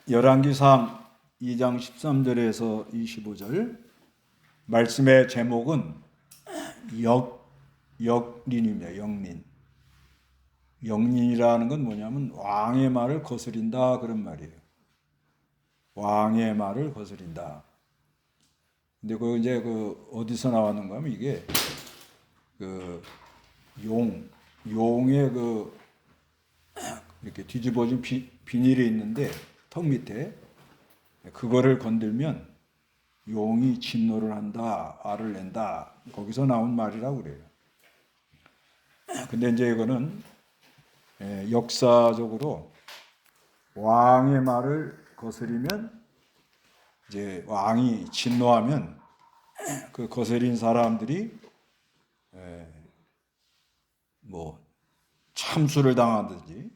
열왕기상 2장 13절에서 25절 말씀의 제목은 역린입니다. 역린. 역린이라는 건 뭐냐면 왕의 말을 거스린다 그런 말이에요. 왕의 말을 거스린다. 근데 그 이제 그 어디서 나왔는가 하면 이게 그 용의 그 이렇게 뒤집어진 비닐이 있는데 턱 밑에 그거를 건들면 용이 진노를 한다, 알을 낸다. 거기서 나온 말이라고 그래요. 근데 이제 이거는 역사적으로 왕의 말을 거스리면 이제 왕이 진노하면 그 거스린 사람들이 뭐 참수를 당하든지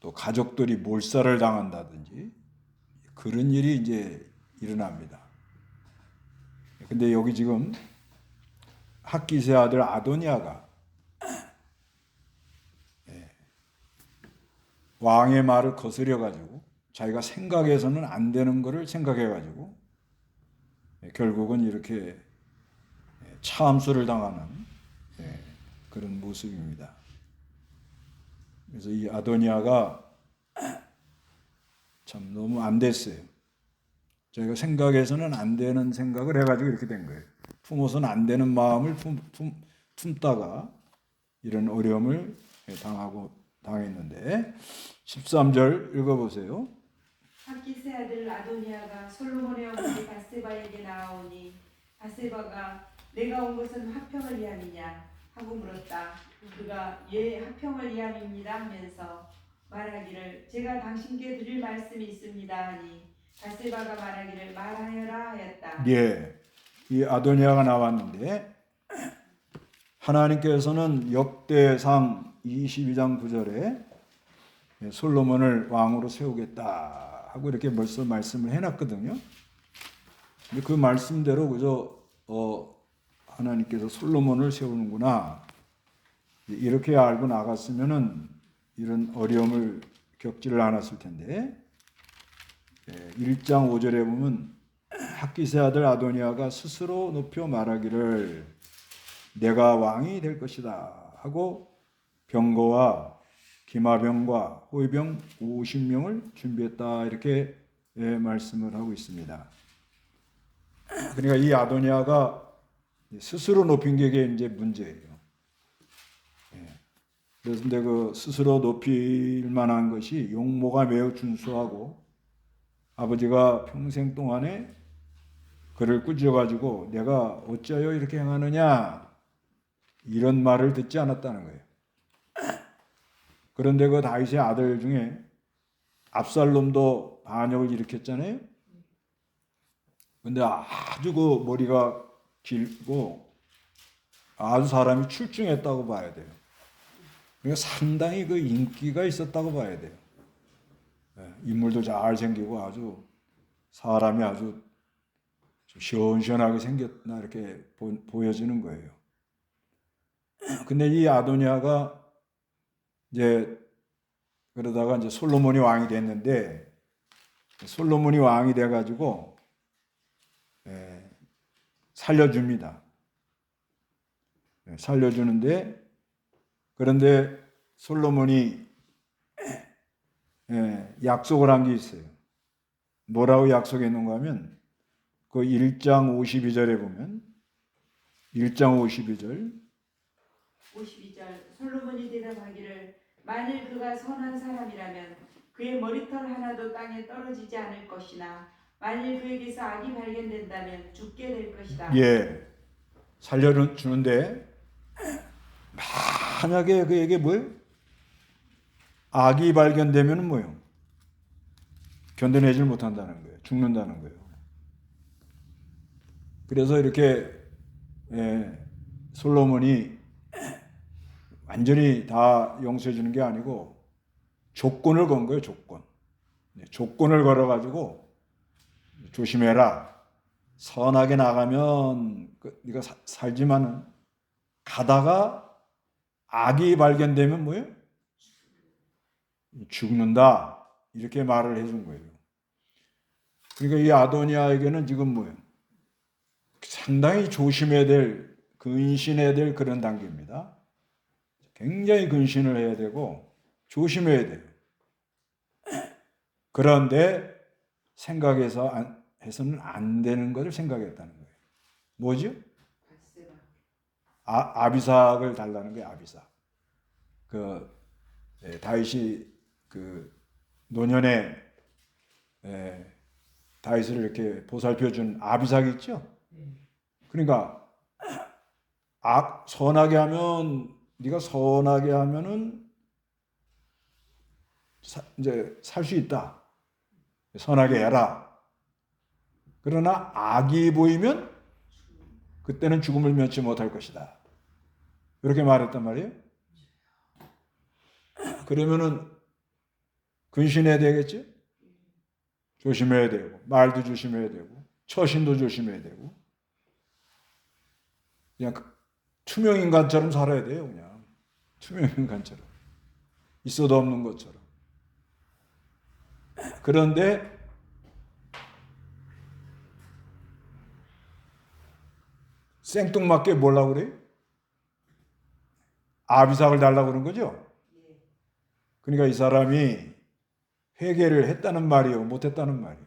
또 가족들이 몰살을 당한다든지 그런 일이 이제 일어납니다. 근데 여기 지금 학기세 아들 아도니아가 왕의 말을 거스려 가지고 자기가 생각해서는 안 되는 것을 생각해 가지고 결국은 이렇게 참수를 당하는 그런 모습입니다. 그래서 이 아도니아가 참 너무 안 됐어요. 저희가 생각해서는 안 되는 생각을 해가지고 이렇게 된 거예요. 품어서는 안 되는 마음을 품다가 이런 어려움을 당했는데 13절 읽어보세요. 학기세 아들 아도니아가 솔로몬의 어머니 바세바에게 나아오니 바세바가 내가 온 것은 화평을 위함이냐 하고 물었다. 그가 예 화평을 위함입니다 하면서 말하기를 제가 당신께 드릴 말씀이 있습니다 하니 바세바가 말하기를 말하여라 하였다. 예, 이 아도니아가 나왔는데 하나님께서는 역대상 22장 9절에 솔로몬을 왕으로 세우겠다 하고 이렇게 벌써 말씀을 해놨거든요. 근데 그 말씀대로 그저 하나님께서 솔로몬을 세우는구나 이렇게 알고 나갔으면은 이런 어려움을 겪지를 않았을 텐데 1장 5절에 보면 학기세 아들 아도니아가 스스로 높여 말하기를 내가 왕이 될 것이다 하고 병거와 기마병과 호위병 50명을 준비했다 이렇게 말씀을 하고 있습니다. 그러니까 이 아도니아가 스스로 높인 게 이제 문제예요. 그런데 그 스스로 높일 만한 것이 용모가 매우 준수하고 아버지가 평생 동안에 그를 꾸짖어가지고 내가 어찌하여 이렇게 행하느냐 이런 말을 듣지 않았다는 거예요. 그런데 그 다윗의 아들 중에 압살롬도 반역을 일으켰잖아요. 근데 아주 그 머리가 길고 아주 사람이 출중했다고 봐야 돼요. 그러니까 상당히 그 인기가 있었다고 봐야 돼요. 인물도 잘 생기고 아주 사람이 아주 시원시원하게 생겼나 이렇게 보여지는 거예요. 근데 이 아도니아가 이제 그러다가 이제 솔로몬이 왕이 됐는데 솔로몬이 왕이 돼가지고 살려줍니다. 살려주는데 그런데 솔로몬이 약속을 한 게 있어요. 뭐라고 약속했는가 하면 그 1장 52절에 보면 1장 52절 솔로몬이 대답하기를 만일 그가 선한 사람이라면 그의 머리털 하나도 땅에 떨어지지 않을 것이나 만일 그에게서 악이 발견된다면 죽게 될 것이다. 예, 살려주는데 만약에 그에게 뭐예요? 악이 발견되면 뭐예요? 견뎌내질 못한다는 거예요. 죽는다는 거예요. 그래서 이렇게 솔로몬이 완전히 다 용서해 주는 게 아니고 조건을 건 거예요. 조건을 걸어가지고 조심해라. 선하게 나가면 네가 살지만은 가다가 악이 발견되면 뭐예요? 죽는다 이렇게 말을 해준 거예요. 그러니까 이 아도니아에게는 지금 뭐예요? 상당히 조심해야 될, 근신해야 될 그런 단계입니다. 굉장히 근신을 해야 되고 조심해야 돼요. 그런데 해서는 안 되는 것을 생각했다는 거예요. 뭐죠? 아비삭을 달라는 거예요. 아비삭. 다윗이 노년에 다윗을 이렇게 보살펴준 아비삭 있죠? 그러니까 선하게 하면 네가 선하게 하면은 이제 살 수 있다. 선하게 해라. 그러나 악이 보이면 그때는 죽음을 면치 못할 것이다. 이렇게 말했단 말이에요. 그러면은 근신해야 되겠죠? 조심해야 되고, 말도 조심해야 되고, 처신도 조심해야 되고, 그냥 투명인간처럼 살아야 돼요. 그냥 투명인간처럼, 있어도 없는 것처럼. 그런데 생뚱맞게 뭐라고 그래요? 아비삭을 달라고 그런 거죠? 그러니까 이 사람이 회개를 했다는 말이요, 못했다는 말이요.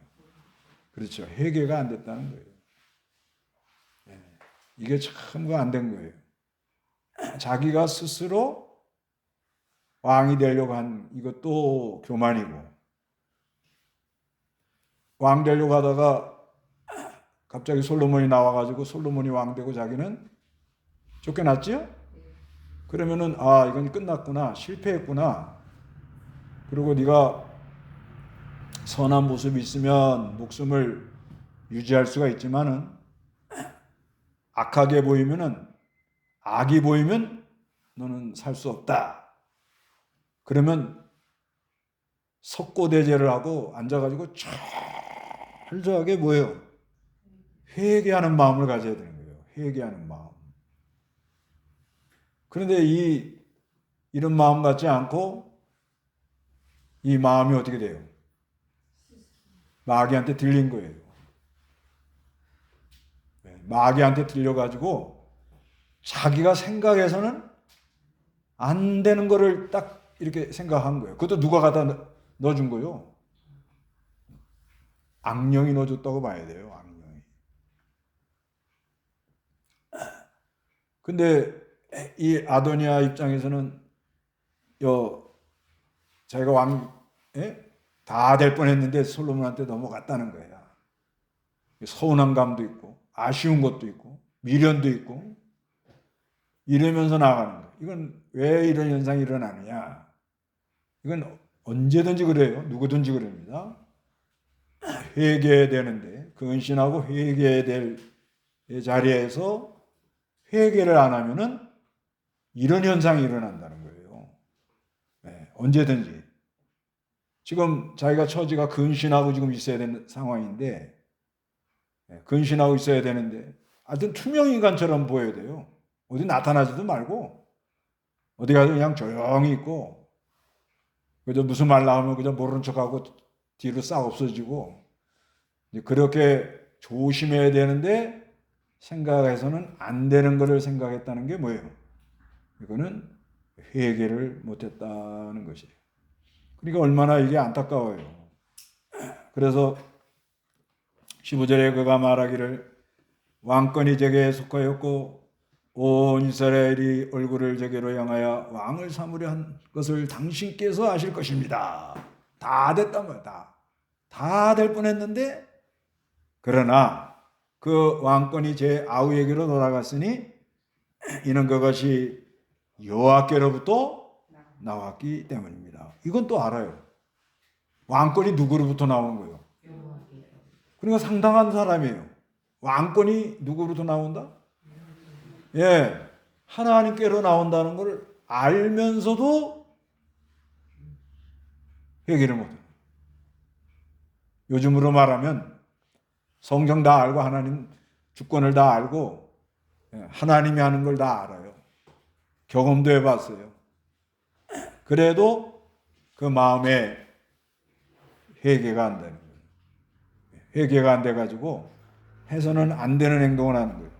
그렇죠. 회개가 안 됐다는 거예요. 이게 참 안 된 거예요. 자기가 스스로 왕이 되려고 한 이것도 교만이고, 왕 되려고 하다가 갑자기 솔로몬이 나와가지고 솔로몬이 왕 되고 자기는 쫓겨났지요? 그러면은 이건 끝났구나, 실패했구나. 그리고 네가 선한 모습이 있으면 목숨을 유지할 수가 있지만은 악하게 보이면은 악이 보이면 너는 살 수 없다. 그러면 석고대죄를 하고 앉아가지고 철저하게 뭐예요? 회개하는 마음을 가져야 되는 거예요. 회개하는 마음. 그런데 이런 마음 같지 않고 이 마음이 어떻게 돼요? 마귀한테 들린 거예요. 마귀한테 들려가지고 자기가 생각해서는 안 되는 거를 딱 이렇게 생각한 거예요. 그것도 누가 갖다 넣어준 거예요? 악령이 넣어줬다고 봐야 돼요. 악령이. 근데 이 아도니아 입장에서는 자기가 다 될 뻔했는데 솔로몬한테 넘어갔다는 거야. 서운한 감도 있고 아쉬운 것도 있고 미련도 있고 이러면서 나가는 거예요. 이건 왜 이런 현상이 일어나느냐? 이건 언제든지 그래요. 누구든지 그럽니다. 회개해야 되는데 근신하고 회개해야 될 자리에서 회개를 안 하면은 이런 현상이 일어난다는 거예요. 언제든지. 지금 자기가 처지가 근신하고 지금 있어야 되는 상황인데 근신하고 있어야 되는데 하여튼 투명인간처럼 보여야 돼요. 어디 나타나지도 말고 어디 가서 그냥 조용히 있고 그저 무슨 말 나오면 그저 모르는 척하고 뒤로 싹 없어지고 그렇게 조심해야 되는데 생각해서는 안 되는 것을 생각했다는 게 뭐예요? 이거는 회개를 못했다는 것이에요. 그러니까 얼마나 이게 안타까워요. 그래서 15절에 그가 말하기를 왕권이 제게 속하였고 온 이스라엘이 얼굴을 제게로 향하여 왕을 삼으려 한 것을 당신께서 아실 것입니다. 다 됐단 말이야. 다 될 뻔했는데 그러나 그 왕권이 제 아우에게로 돌아갔으니 이는 그것이 여호와께로부터 나왔기 때문입니다. 이건 또 알아요. 왕권이 누구로부터 나온 거예요? 그러니까 상당한 사람이에요. 왕권이 누구로부터 나온다? 하나님께로 나온다는 걸 알면서도 회개를 못해요. 요즘으로 말하면 성경 다 알고 하나님 주권을 다 알고 하나님이 하는 걸 다 알아요. 경험도 해봤어요. 그래도 그 마음에 회개가 안 되는 거예요. 회개가 안 돼가지고 해서는 안 되는 행동을 하는 거예요.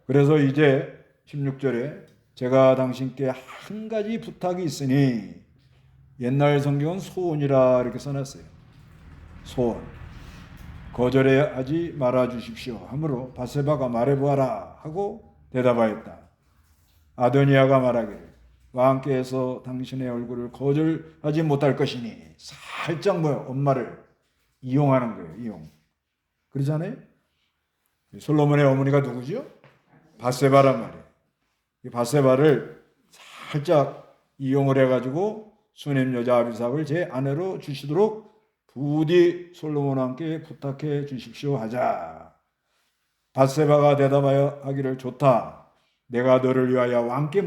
그래서 이제 16절에 제가 당신께 한 가지 부탁이 있으니 옛날 성경은 소원이라 이렇게 써놨어요. 소원. 거절하지 말아 주십시오. 하므로 바세바가 말해보아라 하고 대답하였다. 아도니아가 말하기를 왕께서 당신의 얼굴을 거절하지 못할 것이니 살짝 엄마를 이용하는 거예요. 이용. 그러잖아요. 솔로몬의 어머니가 누구죠? 바세바란 말이에요. 이 바세바를 살짝 이용을 해가지고 수넴 여자 아비삭을 제 아내로 주시도록 부디 솔로몬 왕께 부탁해 주십시오 하자. 바세바가 대답하여 하기를 좋다. 내가 너를 위하여 왕께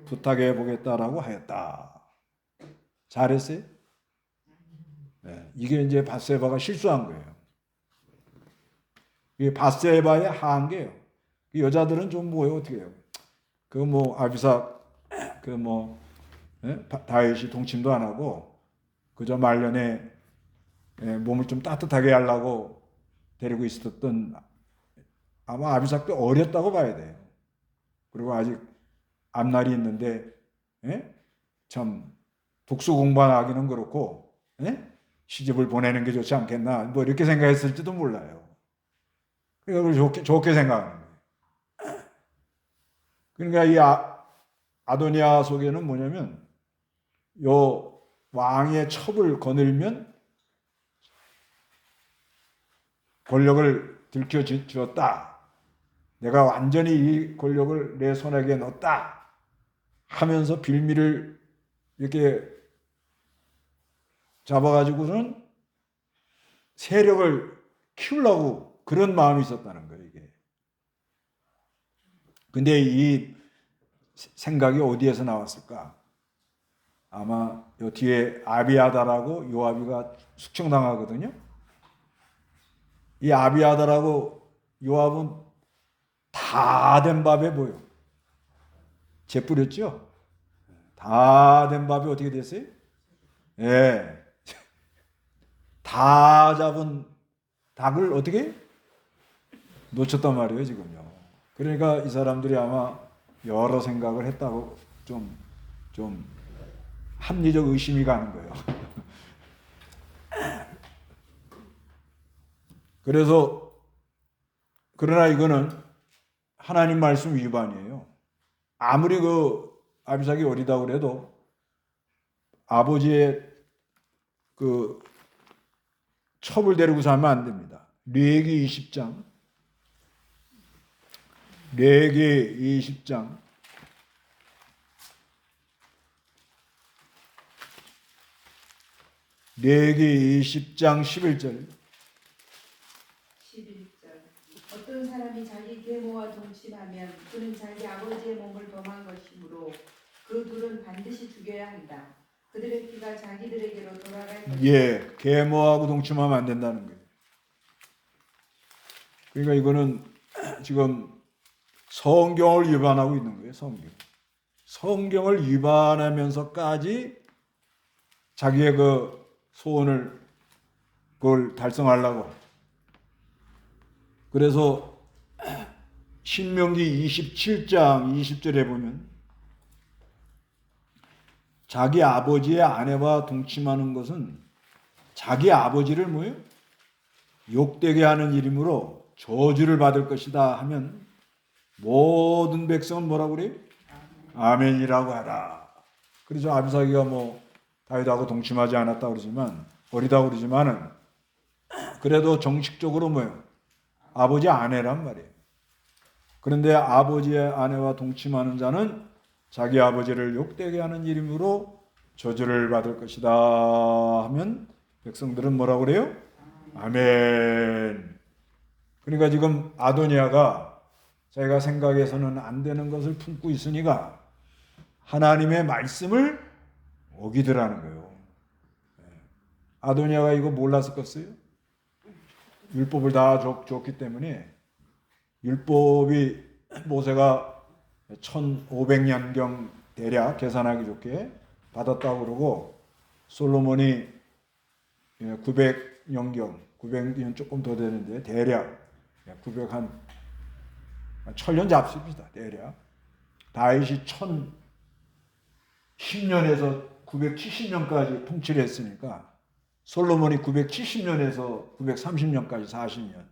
부탁해 보겠다라고 하였다. 잘했어요? 네, 이게 이제 바세바가 실수한 거예요. 이게 바세바의 한계예요. 여자들은 좀 어떻게 해요? 아비삭 다윗이 동침도 안 하고 그저 말년에 몸을 좀 따뜻하게 하려고 데리고 있었던 아마 아비삭도 어렸다고 봐야 돼요. 그리고 아직 앞날이 있는데 참 독수 공부하기는 그렇고 시집을 보내는 게 좋지 않겠나 이렇게 생각했을지도 몰라요. 그러니까 좋게 생각하는 거예요. 그러니까 이 아도니아 속에는 뭐냐면 요 왕의 첩을 거늘면 권력을 들켜주었다. 내가 완전히 이 권력을 내 손에게 넣었다. 하면서 빌미를 이렇게 잡아가지고는 세력을 키우려고 그런 마음이 있었다는 거예요, 이게. 근데 이 생각이 어디에서 나왔을까? 아마 요 뒤에 아비아다라고 요압이가 숙청당하거든요. 이 아비아다라고 요압은 다 된 밥에 재 뿌렸죠? 다 된 밥이 어떻게 됐어요? 예. 다 잡은 닭을 어떻게 놓쳤단 말이에요, 지금요. 그러니까 이 사람들이 아마 여러 생각을 했다고 좀 합리적 의심이 가는 거예요. 그러나 이거는 하나님 말씀 위반이에요. 아무리 아비삭이 어리다고 그래도 아버지의 첩을 데리고 살면 안 됩니다. 레위기 20장. 레위기 20장. 레위기 20장 11절. 11절. 어떤 사람이 자기 계모와 동침하면 그는 자기 아버지의 몸을 범한 것이므로 그 둘은 반드시 죽여야 한다. 그들의 피가 자기들에게로 돌아갈 것이다. 예, 계모하고 동침하면 안 된다는 거예요. 그러니까 이거는 지금 성경을 위반하고 있는 거예요. 성경을 위반하면서까지 자기의 소원을 그걸 달성하려고. 그래서 신명기 27장 20절에 보면 자기 아버지의 아내와 동침하는 것은 자기 아버지를 욕되게 하는 일이므로 저주를 받을 것이다 하면 모든 백성은 뭐라고 그래요? 아멘이라고 하라. 그래서 아비삭이가 다윗하고 동침하지 않았다고 그러지만 어리다고 그러지만은 그래도 정식적으로 아버지 아내란 말이에요. 그런데 아버지의 아내와 동침하는 자는 자기 아버지를 욕되게 하는 일이므로 저주를 받을 것이다 하면 백성들은 뭐라고 그래요? 아멘. 그러니까 지금 아도니아가 자기가 생각해서는 안 되는 것을 품고 있으니까 하나님의 말씀을 어기더라는 거예요. 아도니아가 이거 몰랐었겠어요? 율법을 다 줬기 때문에 율법이 모세가 1500년경 대략 계산하기 좋게 받았다고 그러고 솔로몬이 900년경, 900년 조금 더 되는데 대략 900한 1000년 잡습니다. 대략 다윗이 1010년에서 970년까지 통치를 했으니까 솔로몬이 970년에서 930년까지 40년.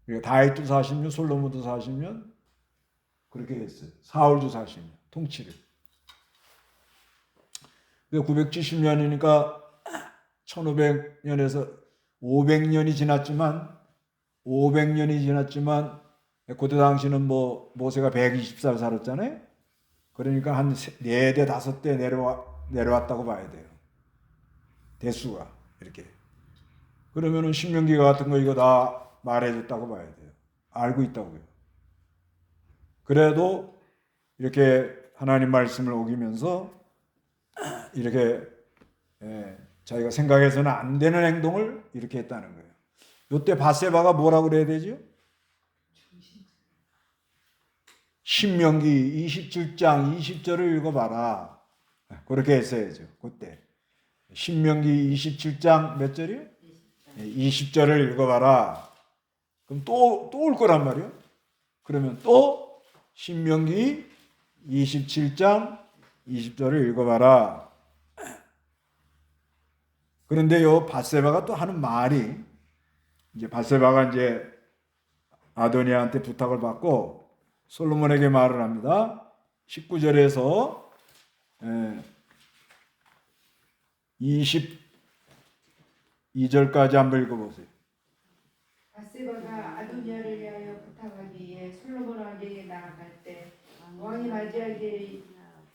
그러니까 다윗도 40년, 솔로몬도 40년 그렇게 했어요. 사울도 40년 통치를. 970년이니까 1500년에서 500년이 지났지만 그때 당시는 뭐 모세가 120살 살았잖아요. 그러니까 한 4대 5대 내려왔다고 봐야 돼요. 대수가 이렇게. 그러면은 신명기가 같은 거 이거 다 말해줬다고 봐야 돼요. 알고 있다고요. 그래도 이렇게 하나님 말씀을 어기면서 이렇게 자기가 생각해서는 안 되는 행동을 이렇게 했다는 거예요. 이때 바세바가 뭐라고 그래야 되죠? 신명기 27장 20절을 읽어봐라. 그렇게 했어야죠. 그때 신명기 27장 몇 절이요? 20절을 읽어봐라. 그럼 또 올 거란 말이에요. 그러면 또 신명기 27장 20절을 읽어봐라. 그런데 요 바세바가 또 하는 말이 이제 바세바가 이제 아도니아한테 부탁을 받고 솔로몬에게 말을 합니다. 19절에서 22절까지 한번 읽어보세요. 바세바가 아도니아를 위하여 부탁하기 위해 솔로몬 왕에게 나아갈 때 왕이 맞이하기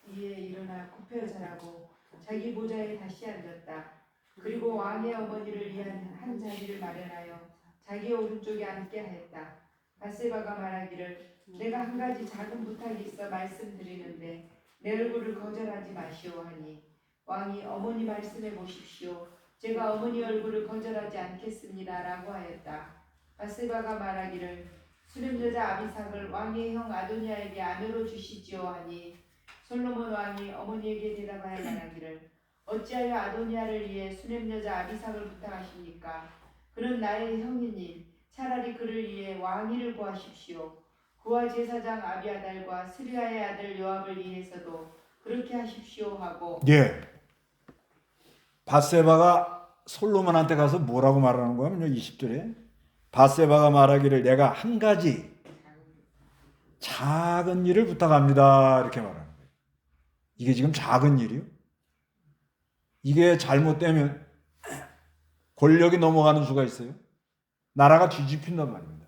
위해 일어나 굽혀 자라고 자기 보좌에 다시 앉았다. 그리고 왕의 어머니를 위한 한 자리를 마련하여 자기 오른쪽에 앉게 하였다. 바세바가 말하기를 내가 한 가지 작은 부탁이 있어 말씀드리는데 내 얼굴을 거절하지 마시오 하니 왕이 어머니 말씀해 보십시오. 제가 어머니 얼굴을 거절하지 않겠습니다 라고 하였다. 바세바가 말하기를 수렴여자 아비삭을 왕의 형 아도니아에게 아내로 주시지요 하니 솔로몬 왕이 어머니에게 대답하여 말하기를 어찌하여 아도니아를 위해 수렴여자 아비삭을 부탁하십니까? 그는 나의 형이니 차라리 그를 위해 왕위를 구하십시오. 그와 제사장 아비아달과 스리아의 아들 요압을 위해서도 그렇게 하십시오 하고 바세바가 솔로몬한테 가서 뭐라고 말하는 거냐면 20절에 바세바가 말하기를 내가 한 가지 작은 일을 부탁합니다 이렇게 말하는 거예요. 이게 지금 작은 일이요? 이게 잘못되면 권력이 넘어가는 수가 있어요. 나라가 뒤집힌단 말입니다.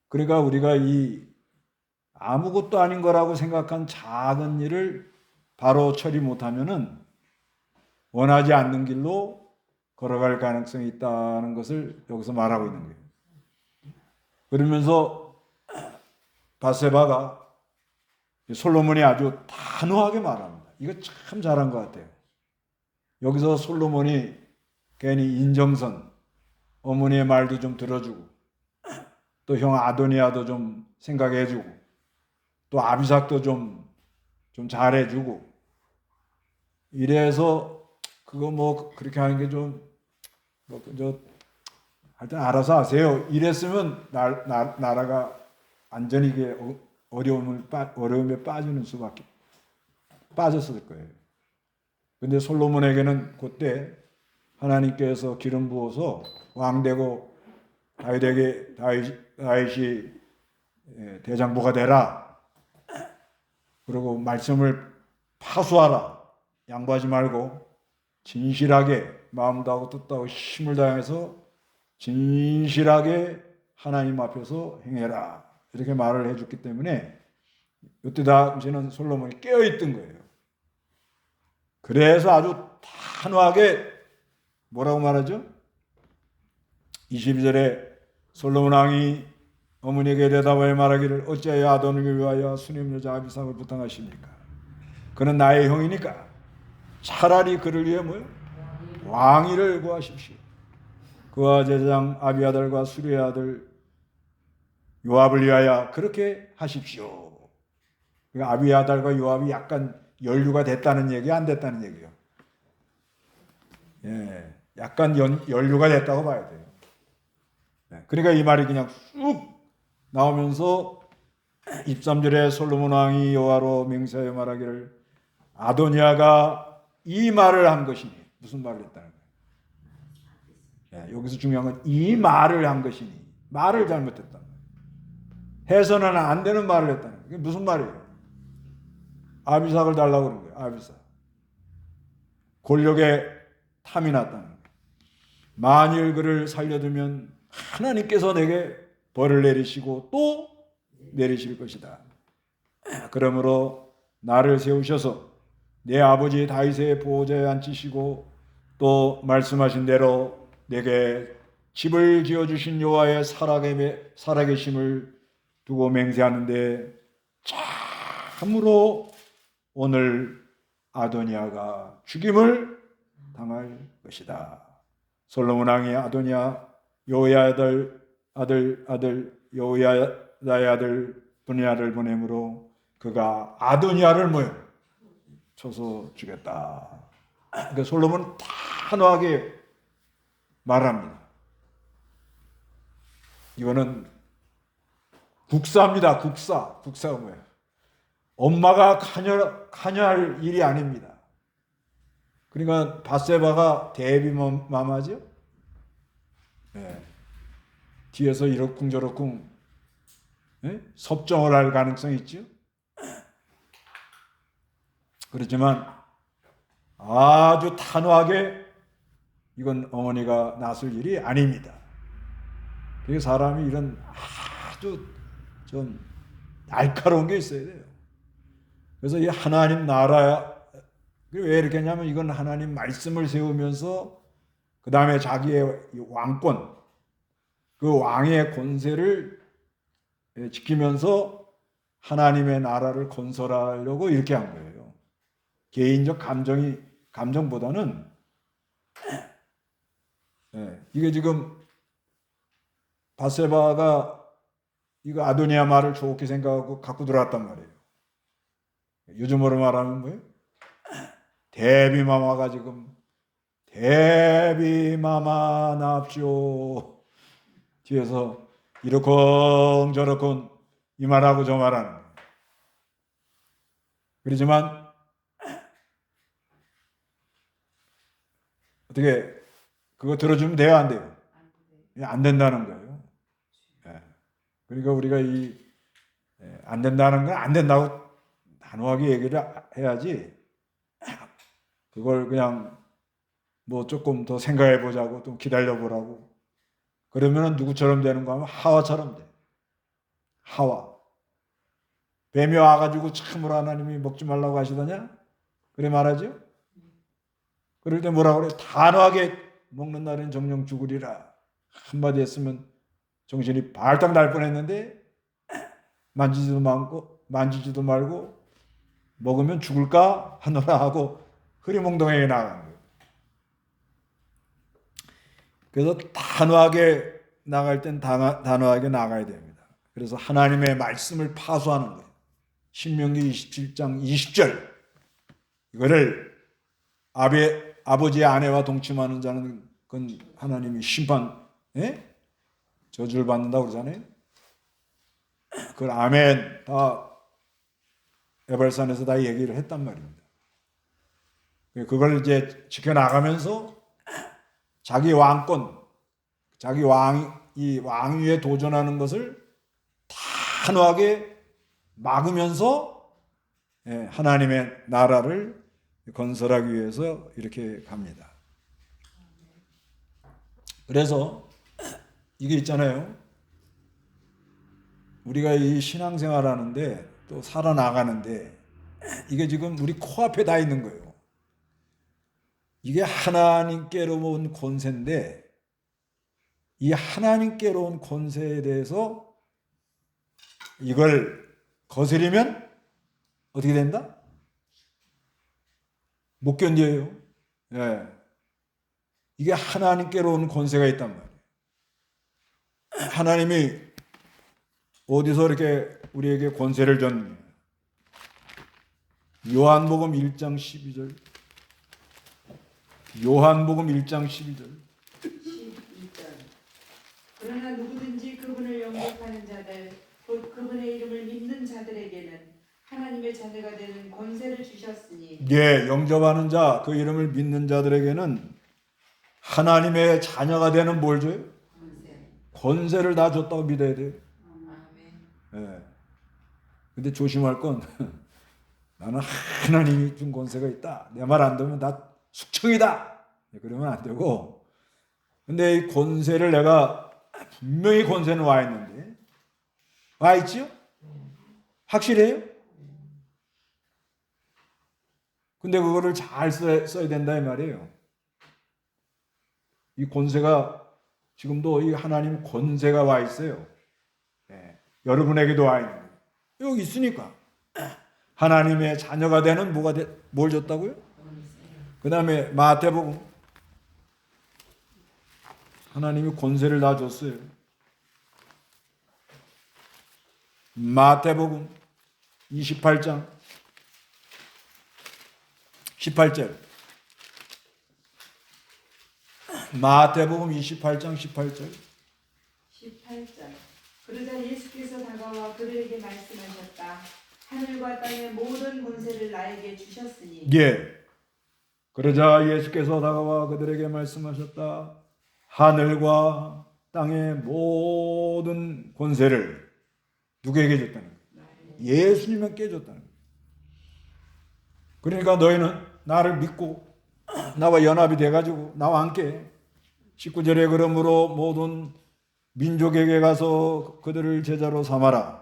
그러니까 우리가 이 아무것도 아닌 거라고 생각한 작은 일을 바로 처리 못하면은 원하지 않는 길로 걸어갈 가능성이 있다는 것을 여기서 말하고 있는 거예요. 그러면서 바세바가 솔로몬이 아주 단호하게 말합니다. 이거 참 잘한 것 같아요. 여기서 솔로몬이 괜히 인정선, 어머니의 말도 좀 들어주고 또 형 아도니아도 좀 생각해주고 또 아비삭도 좀 잘해주고 이래서 그거 뭐 그렇게 하는 게 좀 하여튼 알아서 하세요. 이랬으면 나라가 완전히 이게 어려움에 빠지는 수밖에 빠졌을 거예요. 근데 솔로몬에게는 그때 하나님께서 기름 부어서 왕 되고 다윗이 대장부가 되라. 그리고 말씀을 파수하라. 양보하지 말고 진실하게 마음 다하고 뜻 다하고 힘을 다해서 진실하게 하나님 앞에서 행해라. 이렇게 말을 해줬기 때문에 이때 당시는 솔로몬이 깨어있던 거예요. 그래서 아주 단호하게 뭐라고 말하죠? 22절에 솔로몬 왕이 어머니에게 대답하여 말하기를 어찌하여 아도니를 위하여 수렴여자 아비삭을 부탁하십니까? 그는 나의 형이니까 차라리 그를 위해 왕위를 구하십시오. 그와 제사장 아비아달과 수리의 아들 요압을 위하여 그렇게 하십시오. 아비아달과 요압이 약간 연류가 됐다는 얘기, 안 됐다는 얘기요? 예, 약간 연류가 됐다고 봐야 돼요. 그러니까 이 말이 그냥 쑥 나오면서 23절에 솔로몬 왕이 여호와로 맹세하여 말하기를 아도니아가 이 말을 한 것이니, 무슨 말을 했다는 거예요? 여기서 중요한 건 이 말을 한 것이니, 말을 잘못했다. 해서는 안 되는 말을 했다는 거예요. 이게 무슨 말이에요? 아비삭을 달라고 그런 거예요. 아비삭. 권력에 탐이 났다는 거예요. 만일 그를 살려두면 하나님께서 내게 벌을 내리시고 또 내리실 것이다. 그러므로 나를 세우셔서 내 아버지 다윗의 보호자에 앉히시고 또 말씀하신 대로 내게 집을 지어주신 여호와의 살아계심을 두고 맹세하는데 참으로 오늘 아도니아가 죽임을 당할 것이다. 솔로몬 왕이 아도니아 여호야다의 아들 분야를 보내므로 그가 아도니아를 뭐요? 쳐서 죽였다. 그러니까 솔로몬은 단호하게 말합니다. 이거는 국사입니다. 국사가 뭐예요? 엄마가 관여할 일이 아닙니다. 그러니까 밧세바가 대비마마죠. 네. 뒤에서 이러쿵저러쿵 섭정을 할 가능성이 있죠. 그렇지만 아주 단호하게 이건 어머니가 나설 일이 아닙니다. 그래서 사람이 이런 아주 좀 날카로운 게 있어야 돼요. 그래서 이 하나님 나라 왜 이렇게 했냐면 이건 하나님 말씀을 세우면서 그 다음에 자기의 왕권, 그 왕의 권세를 지키면서 하나님의 나라를 건설하려고 이렇게 한 거예요. 개인적 감정보다는 이게 지금 밧세바가 이거 아도니아 말을 좋게 생각하고 갖고 들어왔단 말이에요. 요즘으로 말하면 뭐예요? 대비마마가 지금 대비마마 납시오 뒤에서 이러쿵저러쿵 이 말하고 저 말하는 거예요. 그렇지만 어떻게 그거 들어주면 돼요, 안 돼요? 안 된다는 거예요. 그러니까 우리가 안 된다는 건 안 된다고 단호하게 얘기를 해야지 그걸 그냥 뭐 조금 더 생각해 보자고 좀 기다려 보라고 그러면 누구처럼 되는 거 하면 하와처럼 돼. 하와. 뱀이 와가지고 참으로 하나님이 먹지 말라고 하시더냐? 그래 말하죠? 그럴 때 뭐라 그래? 단호하게 먹는 날은 정령 죽으리라. 한마디 했으면 정신이 발딱 날 뻔했는데 만지지도 말고 먹으면 죽을까 하노라 하고 흐리몽동하게 나간 거예요. 그래서 단호하게 나갈 땐 단호하게 나가야 됩니다. 그래서 하나님의 말씀을 파수하는 거예요. 신명기 27장 20절 이거를 아버지의 아내와 동침하는 자는 그건 하나님이 심판 저주를 받는다고 그러잖아요. 그걸 아멘 다 에발산에서 다 얘기를 했단 말입니다. 그걸 이제 지켜나가면서 자기 왕권, 자기 왕위에 도전하는 것을 단호하게 막으면서 하나님의 나라를 건설하기 위해서 이렇게 갑니다. 그래서 이게 있잖아요. 우리가 이 신앙생활 하는데 또 살아나가는데 이게 지금 우리 코앞에 다 있는 거예요. 이게 하나님께로 온 권세인데 이 하나님께로 온 권세에 대해서 이걸 거스리면 어떻게 된다? 못 견뎌요. 이게 하나님께로 온 권세가 있단 말이에요. 하나님이 어디서 이렇게 우리에게 권세를 줬느냐? 요한복음 1장 12절. 요한복음 1장 12절. 12절. 그러나 누구든지 그분을 영접하는 자들 곧 그분의 이름을 믿는 자들에게는 하나님의 자녀가 되는 권세를 주셨으니 예, 영접하는 자, 그 이름을 믿는 자들에게는 하나님의 자녀가 되는 뭘 줘요? 권세를 다 줬다고 믿어야 돼요. 예. 근데 조심할 건 나는 하나님이 준 권세가 있다. 내 말 안 들으면 다 숙청이다. 그러면 안 되고. 근데 이 권세를 내가 분명히 권세는 와 있는데 와 있지요? 확실해요? 근데 그거를 잘 써야 된다 이 말이에요. 이 권세가 지금도 이 하나님 권세가 와 있어요. 네. 여러분에게도 와 있는 여기 있으니까 하나님의 자녀가 되는 뭘 줬다고요? 그 다음에 마태복음 하나님이 권세를 다 줬어요. 마태복음 28장 18절 마태복음 28장 18절 18절. 그러자 예수께서 다가와 그들에게 말씀하셨다. 하늘과 땅의 모든 권세를 나에게 주셨으니 예. 그러자 예수께서 다가와 그들에게 말씀하셨다. 하늘과 땅의 모든 권세를 누구에게 줬다는 거예요? 예수님께 줬다는 거예요. 그러니까 너희는 나를 믿고 나와 연합이 돼가지고 나와 함께 19절에 그러므로 모든 민족에게 가서 그들을 제자로 삼아라.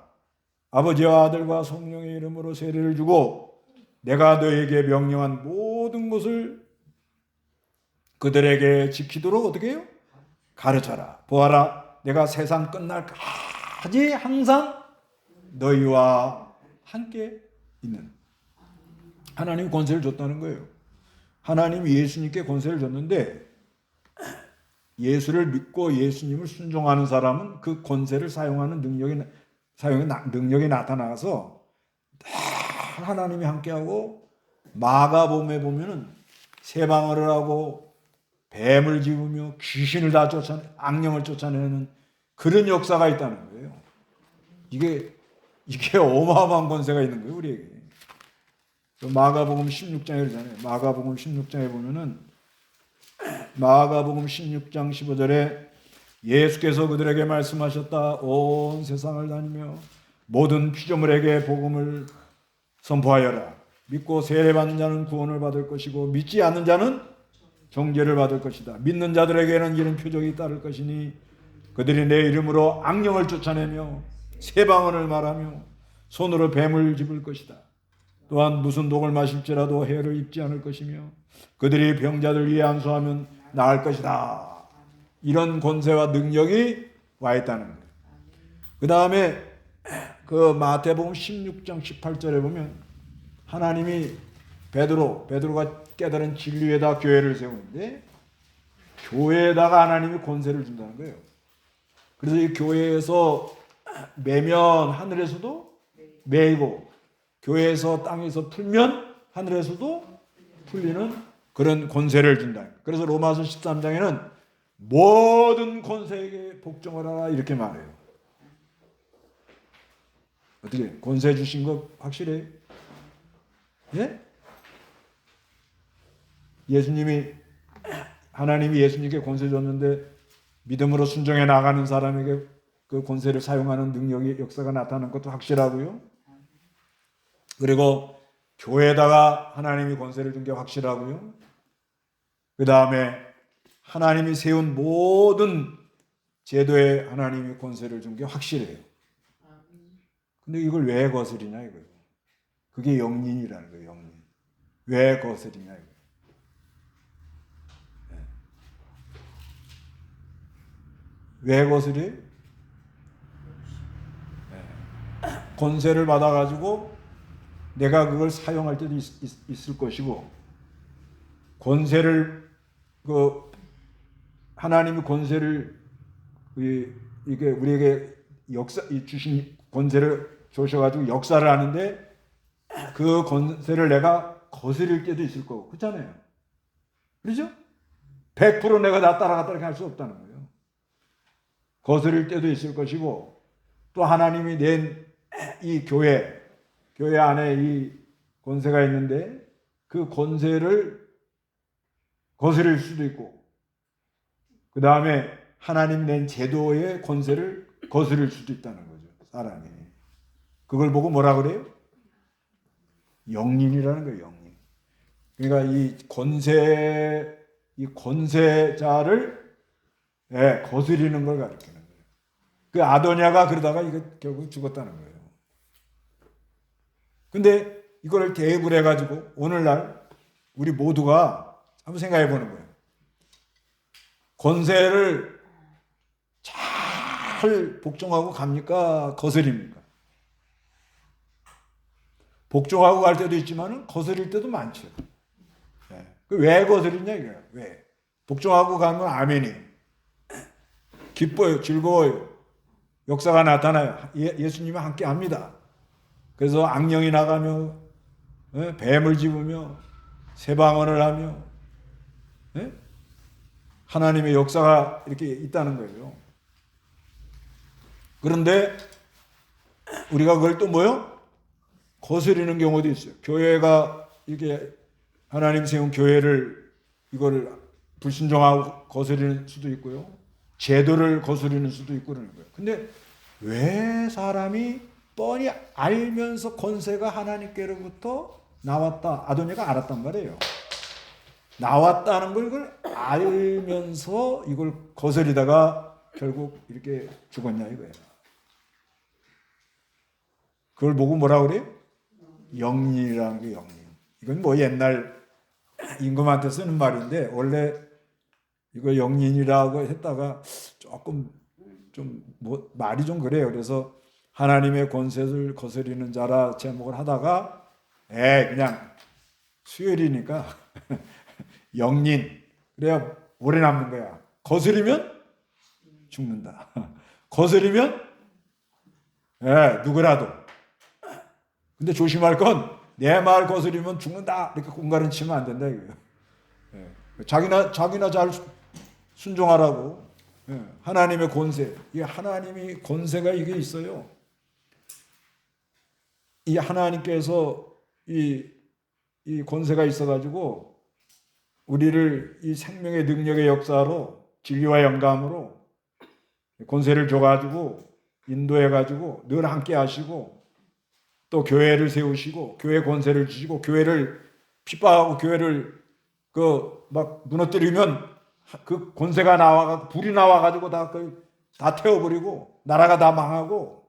아버지와 아들과 성령의 이름으로 세례를 주고 내가 너에게 명령한 모든 것을 그들에게 지키도록 어떻게 해요? 가르쳐라. 보아라. 내가 세상 끝날까지 항상 너희와 함께 있는. 하나님이 권세를 줬다는 거예요. 하나님이 예수님께 권세를 줬는데 예수를 믿고 예수님을 순종하는 사람은 그 권세를 사용하는 능력이 나타나서 하나님이 함께하고 마가복음에 보면은 세방어를 하고 뱀을 집으며 귀신을 다 악령을 쫓아내는 그런 역사가 있다는 거예요. 이게 어마어마한 권세가 있는 거예요, 우리에게. 마가복음 16장에 그러잖아요. 마가복음 16장에 보면은 마가복음 16장 15절에 예수께서 그들에게 말씀하셨다. 온 세상을 다니며 모든 피조물에게 복음을 선포하여라. 믿고 세례받는 자는 구원을 받을 것이고 믿지 않는 자는 정죄를 받을 것이다. 믿는 자들에게는 이런 표적이 따를 것이니 그들이 내 이름으로 악령을 쫓아내며 새 방언을 말하며 손으로 뱀을 집을 것이다. 또한 무슨 독을 마실지라도 해를 입지 않을 것이며 그들이 병자들 위에 안수하면 나을 것이다. 이런 권세와 능력이 와 있다는 거예요. 그 다음에 그 마태복음 16장 18절에 보면 하나님이 베드로가 깨달은 진리에다 교회를 세우는데 교회에다가 하나님이 권세를 준다는 거예요. 그래서 이 교회에서 매면 하늘에서도 매이고 교회에서 땅에서 풀면 하늘에서도 풀리는 그런 권세를 준다. 그래서 로마서 13장에는 모든 권세에게 복종을 하라 이렇게 말해요. 어떻게 권세 주신 거 확실해요? 예? 하나님이 예수님께 권세 줬는데 믿음으로 순종해 나가는 사람에게 그 권세를 사용하는 능력이 역사가 나타나는 것도 확실하고요. 그리고 교회에다가 하나님이 권세를 준 게 확실하고요. 그 다음에 하나님이 세운 모든 제도에 하나님이 권세를 준 게 확실해요. 근데 이걸 왜 거스리냐 이거예요. 그게 영린이라는 거예요. 영린. 왜 거스리냐 이거예요. 왜 거스려요? 권세를 받아가지고 내가 그걸 사용할 때도 있을 것이고 권세를 하나님이 권세를 이게 우리에게 주신 권세를 주셔가지고 역사를 하는데 그 권세를 내가 거스릴 때도 있을 거고 그렇잖아요. 그렇죠? 100% 내가 다 따라갔다 이렇게 할 수 없다는 거예요. 거스릴 때도 있을 것이고 또 하나님이 낸 이 교회 안에 이 권세가 있는데 그 권세를 거스릴 수도 있고 그 다음에 하나님 낸 제도의 권세를 거스릴 수도 있다는 거죠. 사람이. 그걸 보고 뭐라 그래요? 영린이라는 거예요. 영린. 그러니까 이 권세자를 거스리는 걸 가리키는 거예요. 그 아도니아가 그러다가 이거 결국 죽었다는 거예요. 근데 이걸 대입을 해가지고 오늘날 우리 모두가 한번 생각해 보는 거예요. 권세를 잘 복종하고 갑니까? 거스립니까? 복종하고 갈 때도 있지만 거스릴 때도 많죠. 왜 거스리냐 이거야. 왜? 복종하고 가면 아멘이. 기뻐요. 즐거워요. 역사가 나타나요. 예수님이 함께 합니다. 그래서 악령이 나가며 뱀을 집으며 세방언을 하며 하나님의 역사가 이렇게 있다는 거예요. 그런데 우리가 그걸 또 뭐요? 거스리는 경우도 있어요. 교회가 이렇게 하나님 세운 교회를 이거를 불순종하고 거스리는 수도 있고요. 제도를 거스리는 수도 있고 그러는 거예요. 근데 왜 사람이 뻔히 알면서 권세가 하나님께로부터 나왔다. 아도니아가 알았단 말이에요. 나왔다는 걸 이걸 알면서 이걸 거스리다가 결국 이렇게 죽었냐 이거예요. 그걸 보고 뭐라 그래요? 영린이라는 게 영린. 이건 뭐 옛날 임금한테 쓰는 말인데 원래 이거 영린이라고 했다가 조금 좀 뭐 말이 좀 그래요. 그래서 하나님의 권세를 거스리는 자라 제목을 하다가 그냥 수요일이니까 영린 그래야 오래 남는 거야. 거스리면 죽는다. 거스리면 누구라도. 근데 조심할 건 내 말 거스리면 죽는다. 이렇게 공가른 치면 안 된다 이거예요. 자기나 잘 순종하라고. 하나님의 권세. 이 하나님이 권세가 이게 있어요. 이 하나님께서 이 권세가 있어가지고 우리를 이 생명의 능력의 역사로 진리와 영감으로 권세를 줘가지고 인도해가지고 늘 함께 하시고 또 교회를 세우시고 교회 권세를 주시고 교회를 핍박하고 교회를 막 무너뜨리면 그 권세가 나와가 불이 나와가지고 다 태워버리고 나라가 다 망하고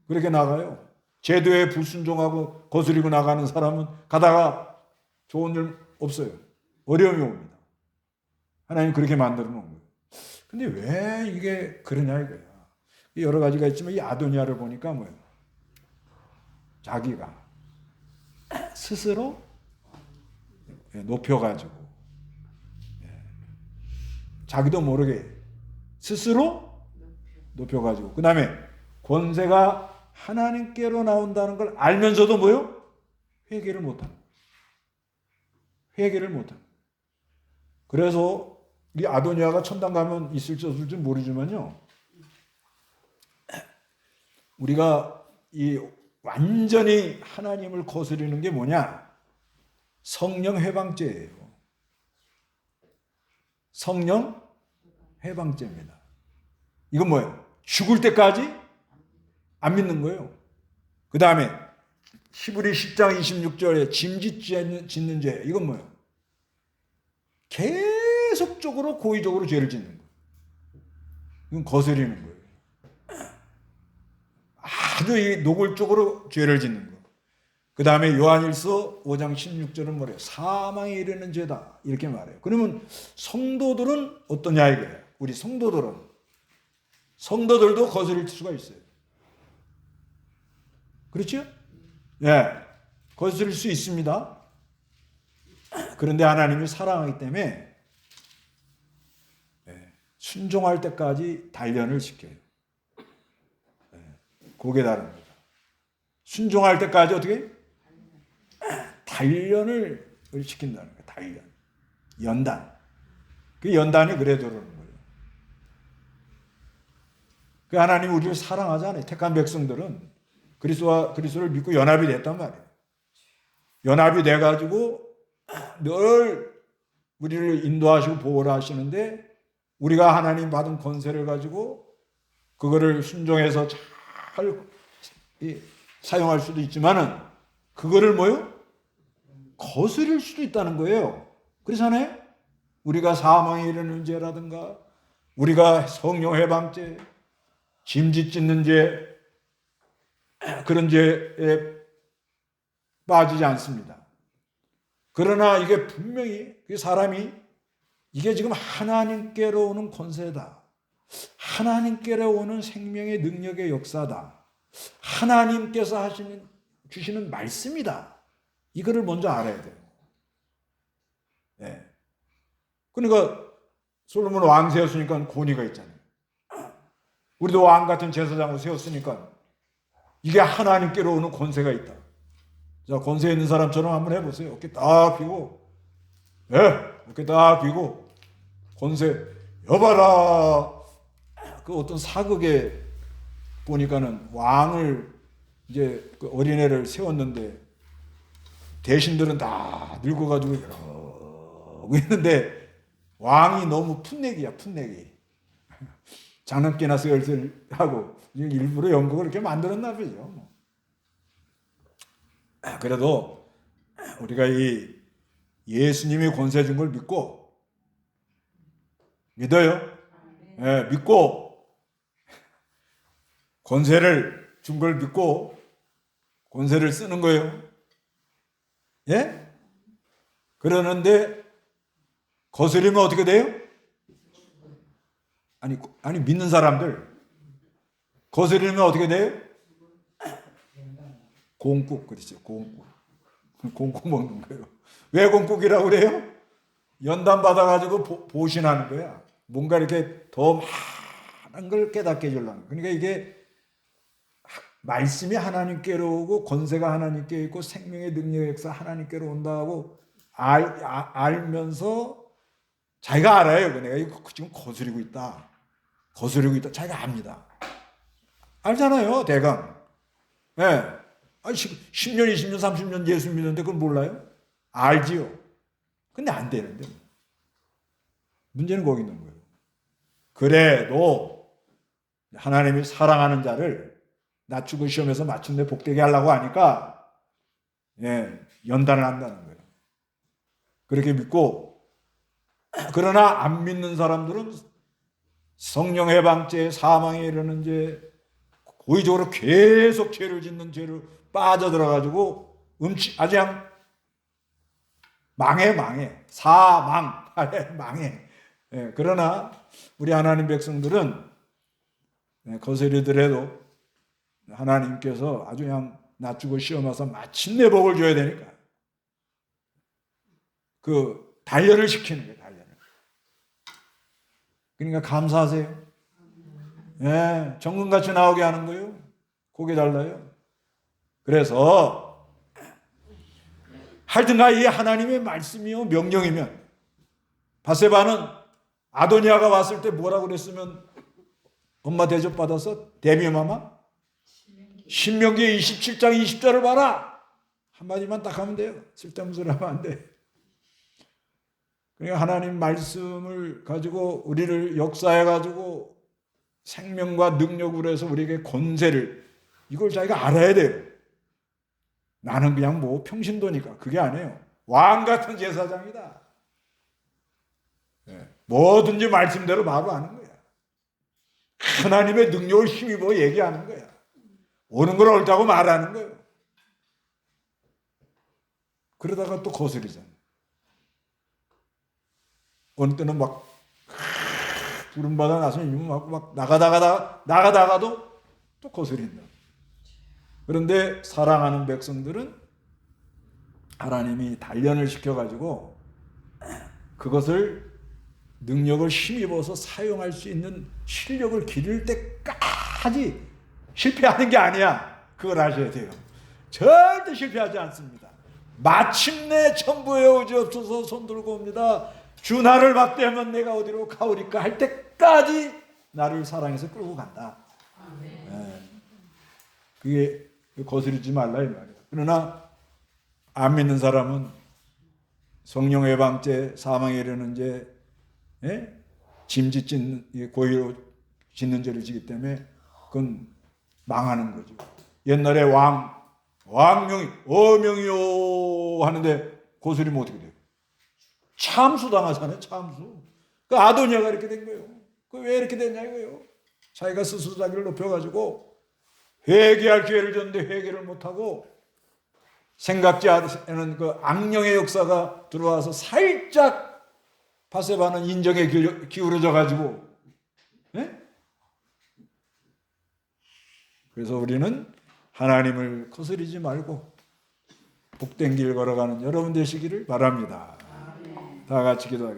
그렇게 나가요. 제도에 불순종하고 거스리고 나가는 사람은 가다가 좋은 일 없어요. 어려움이 옵니다. 하나님 그렇게 만들어 놓은 거예요. 근데 왜 이게 그러냐 이거야. 여러 가지가 있지만 이 아도니아를 보니까 뭐예요? 자기가 스스로 높여가지고 자기도 모르게 스스로 높여가지고 그 다음에 권세가 하나님께로 나온다는 걸 알면서도 뭐요? 회개를 못하는 회개를 못하는 그래서 이 아도니아가 천당 가면 있을지 없을지 모르지만요 우리가 이 완전히 하나님을 거스르는 게 뭐냐? 성령 해방죄예요. 성령 해방죄입니다. 이건 뭐예요? 죽을 때까지 안 믿는 거예요. 그 다음에 히브리 10장 26절에 짐짓 짓는 죄. 이건 뭐예요? 계속적으로 고의적으로 죄를 짓는 거예요. 이건 거스리는 거예요. 아주 이 노골적으로 죄를 짓는 거. 그 다음에 요한일서 5장 16절은 뭐래요? 사망에 이르는 죄다. 이렇게 말해요. 그러면 성도들은 어떠냐 이거예요. 우리 성도들도 거스릴 수가 있어요. 그렇죠? 거스릴 수 있습니다. 그런데 하나님이 사랑하기 때문에 순종할 때까지 단련을 시켜요. 그게 다릅니다. 순종할 때까지 어떻게? 단련을 시킨다는 거예요. 단련. 연단. 그 연단이 그래 들어오는 거예요. 그 하나님 우리를 사랑하잖아요. 택한 백성들은 그리스도를 믿고 연합이 됐단 말이에요. 연합이 돼가지고 늘 우리를 인도하시고 보호를 하시는데 우리가 하나님 받은 권세를 가지고 그거를 순종해서 잘 사용할 수도 있지만은 그거를 뭐요? 거스릴 수도 있다는 거예요. 그렇잖아요? 우리가 사망에 이르는 죄라든가 우리가 성령 해방죄, 짐짓 짓는 죄 그런 죄에 빠지지 않습니다. 그러나 이게 분명히 사람이 이게 지금 하나님께로 오는 권세다. 하나님께로 오는 생명의 능력의 역사다. 하나님께서 주시는 말씀이다. 이거를 먼저 알아야 돼요. 네. 그러니까 솔로몬 왕 세웠으니까 권위가 있잖아요. 우리도 왕 같은 제사장을 세웠으니까 이게 하나님께로 오는 권세가 있다. 자, 권세 있는 사람처럼 한번 해보세요. 어깨 딱 펴고, 어깨 딱 펴고, 권세, 여봐라. 그 어떤 사극에 보니까는 왕을 이제 그 어린애를 세웠는데 대신들은 다 늙어가지고 이러고 있는데 왕이 너무 풋내기야, 풋내기. 장난기나 슬슬하고 일부러 연극을 이렇게 만들었나 보죠. 그래도 우리가 이 예수님이 권세 준 걸 믿어요. 네, 믿고 권세를 준 걸 믿고 권세를 쓰는 거예요. 예? 그러는데 거스리면 어떻게 돼요? 아니 믿는 사람들 거스리면 어떻게 돼요? 공국 그렇죠. 공국 먹는 거예요. 왜 공국이라고 그래요? 연단 받아가지고 보신하는 거야. 뭔가 이렇게 더 많은 걸 깨닫게 해주려는. 그러니까 이게 말씀이 하나님께로 오고 권세가 하나님께 있고 생명의 능력의 역사 하나님께로 온다고 알면서 자기가 알아요. 내가 이거 지금 거스리고 있다. 자기가 압니다. 알잖아요. 대강. 예. 네. 10년, 20년, 30년 예수 믿는데 그걸 몰라요? 알지요. 근데 안 되는데. 문제는 거기 있는 거예요. 그래도 하나님이 사랑하는 자를 낮추고 시험에서 마침내 복되게 하려고 하니까 연단을 한다는 거예요. 그렇게 믿고 그러나 안 믿는 사람들은 성령 해방죄, 사망에 이르는 죄, 고의적으로 계속 죄를 짓는 죄를 빠져들어가지고 아주 그냥 망해. 사망, 망해. 그러나 우리 하나님 백성들은 거스리더라도 하나님께서 아주 그냥 낮추고 시험해서 마침내 복을 줘야 되니까 그 단련을 시키는 거예요. 단련을. 그러니까 감사하세요. 정금같이 나오게 하는 거예요. 고개 달라요. 그래서 하여튼가 이 하나님의 말씀이요 명령이면 바세바는 아도니아가 왔을 때 뭐라고 그랬으면 엄마 대접 받아서 데미마마 신명기 27장 20절을 봐라. 한마디만 딱 하면 돼요. 쓸데없는 소리 하면 안 돼. 그러니까 하나님 말씀을 가지고 우리를 역사해 가지고 생명과 능력으로 해서 우리에게 권세를 이걸 자기가 알아야 돼요. 나는 그냥 뭐 평신도니까 그게 아니에요. 왕 같은 제사장이다. 뭐든지 말씀대로 바로 하는 거야. 하나님의 능력을 힘입어 얘기하는 거야. 오는 걸 옳다고 말하는 거예요. 그러다가 또 거스리잖아. 어느 때는 막 부름받아 나서는 막 나가다가도 또 거스린다. 그런데 사랑하는 백성들은 하나님이 단련을 시켜가지고 그것을 능력을 힘입어서 사용할 수 있는 실력을 기를 때까지 실패하는 게 아니야. 그걸 아셔야 돼요. 절대 실패하지 않습니다. 마침내 천부에 오지옵소서 손 들고 옵니다. 주 나를 막대하면 내가 어디로 가오리까 할 때까지 나를 사랑해서 끌고 간다. 예. 그게 거스르지 말라 이 말이야. 그러나 안 믿는 사람은 성령 외방죄, 사망에 이르는 죄, 예? 짐짓 짓는 고의로 짓는 죄를 지기 때문에 그건 망하는 거죠. 옛날에 왕명이 어명이요 하는데 고소리면 어떻게 돼요? 참수 당하잖아요. 참수. 그 아도니아가 이렇게 된 거예요. 그 왜 이렇게 됐냐 이거예요. 자기가 스스로 자기를 높여가지고 회개할 기회를 줬는데 회개를 못하고 생각지 않은 그 악령의 역사가 들어와서 살짝 바세바는 인정에 기울어져 가지고, 예? 그래서 우리는 하나님을 거스르지 말고 복된 길 걸어가는 여러분 되시기를 바랍니다. 다 같이 기도하겠습니다.